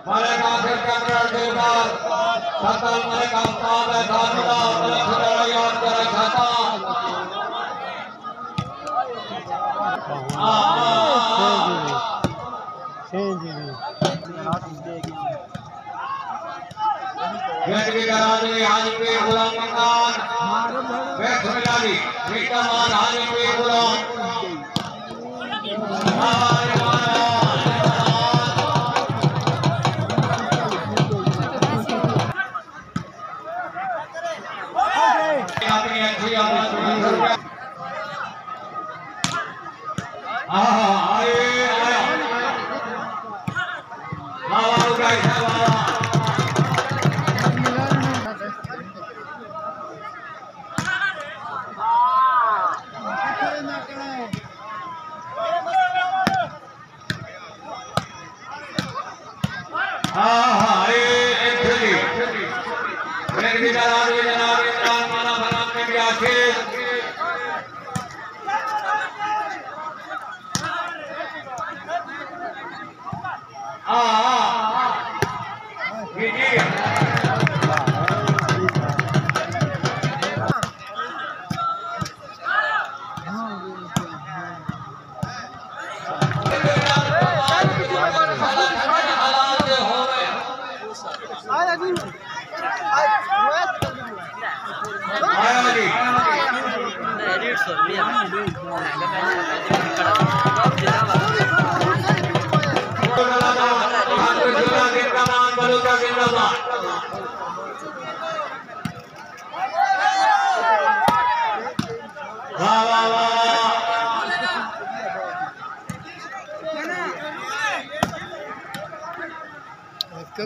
Mereka berkata dengar, kata mereka pada kata saudara yang berkata. Jadi kerana hari ini ulang makan, besok lagi kita makan hari ini ulang.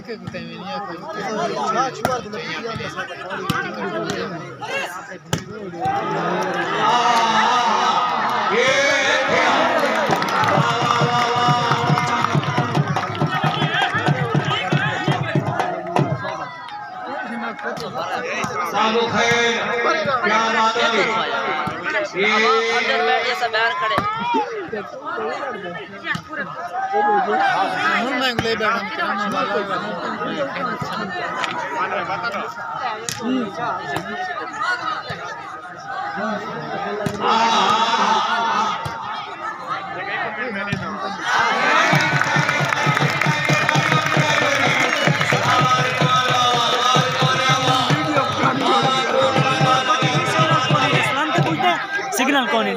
Que te venía con signal कौन है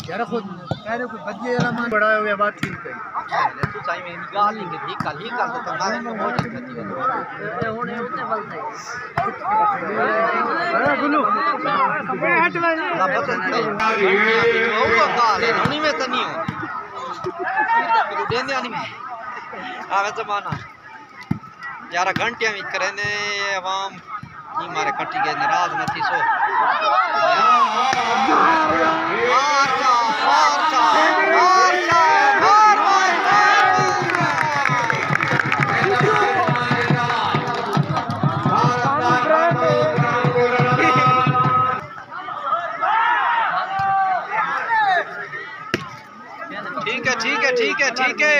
यार खुद कह रहे कोई बच्चे वाला बड़ा हो गया बात ठीक है तू चाहिए मेरी गाल नहीं की कल ही कर देता ना तो बहुत दिक्कत है होने उतने बल से अरे गुल्लू हट ले ना पता नहीं वो गाल है नहीं में तो नहीं हो देने नहीं में आवे जमाना यार घंटियां भी करे ने आवाम नहीं मारे कटी गए नाराज न थी सो ठीक है ठीक है ठीक है ठीक है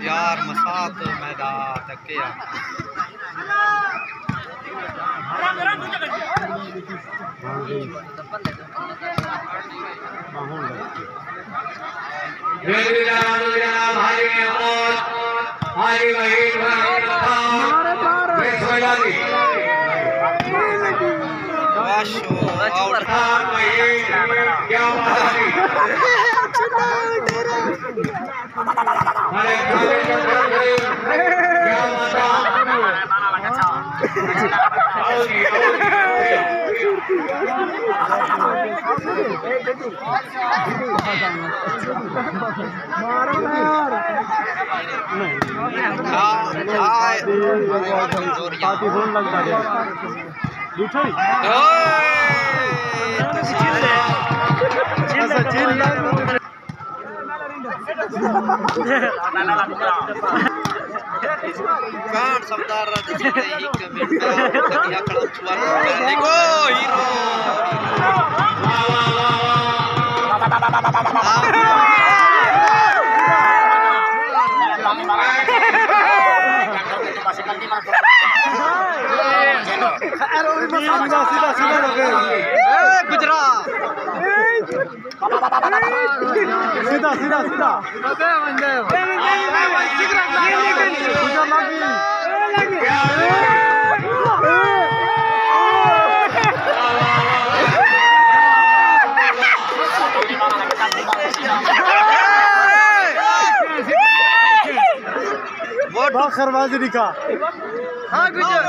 यार मसात मैदा तक क्या हमारे खाने के घर क्या माता आओ जी कान सरदार राजसीते एक मिनट तकिया कलम छुआ देखो हीरो गुजरात सीधा सीधा सीधा बहुत खरबाजी दिखा हाँ गुजर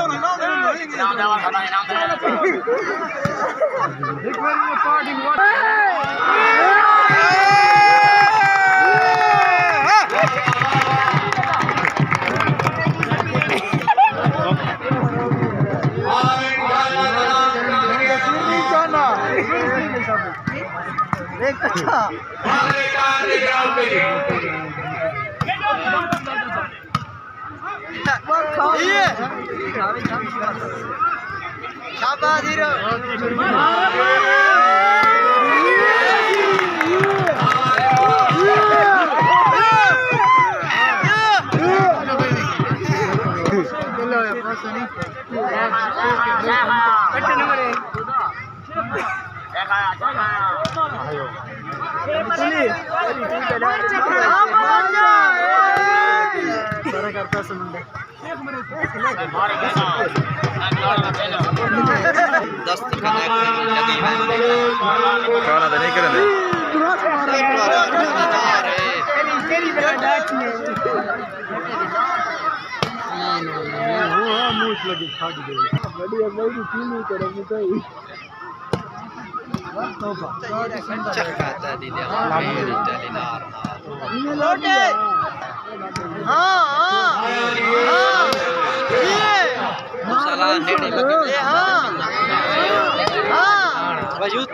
शाबाश हीरो नहीं कर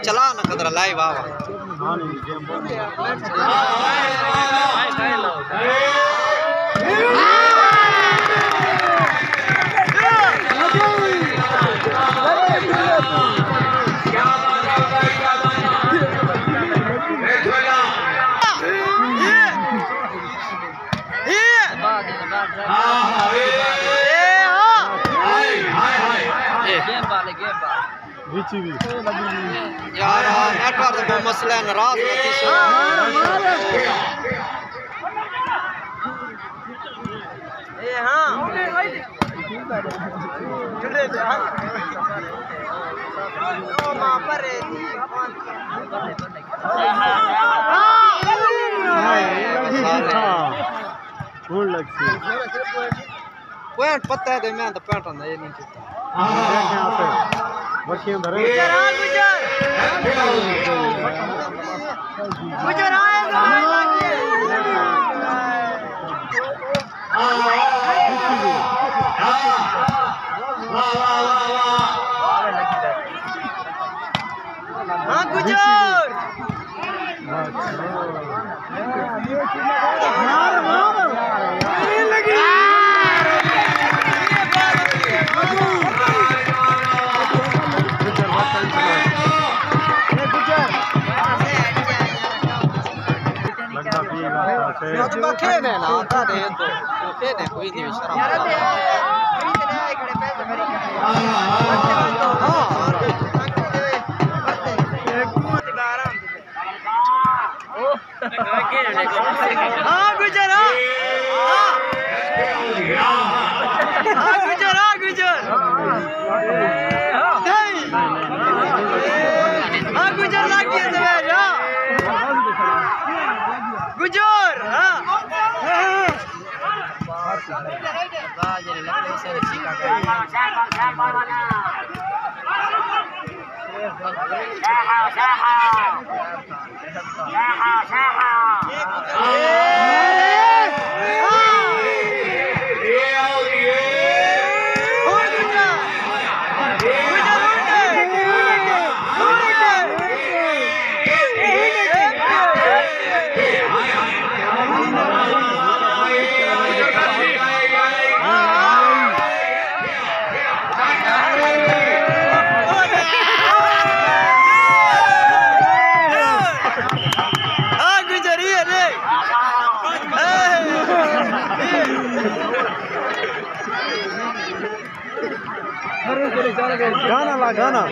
चला ना कदर लाइव आवा यार नेटवर्क का मसला है नाराज होती से ए हां ओ मां पर है कौन लगती कोई पता है मैं तो पैटर्न ये नहीं किया गुजर खेने ना आता दे तो खेने कोई नहीं शराब हाँ गुजर गुजर लग गया गुजर हाँ जरे लगले से रखी का गाना ला गाना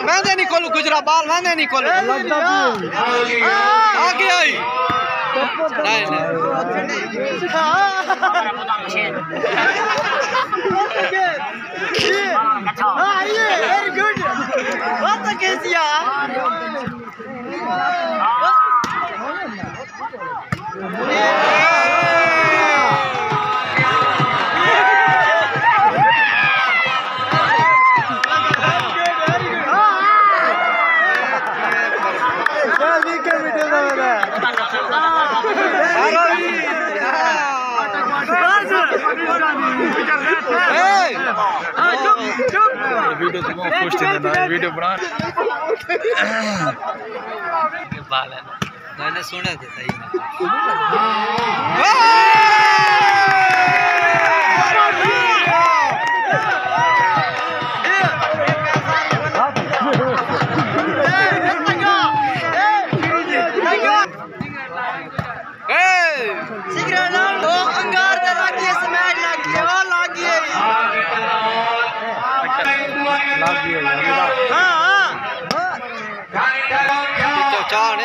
वैंदे नहीं खोलू गुजरा बाल वैंदे नहीं खोलू आगे आई वेरी गुड बहुत कैसी वीडियो तो पोस्ट करना वीडियो बना बाल है मैंने सुना था सही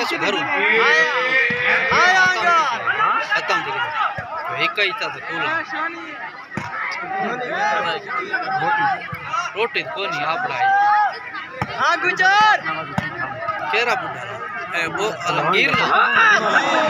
सुधरू खत्म एक ही था रोटी कोनी आप लाई हां गुजर केरा बुढ़ा वो अलगीर ना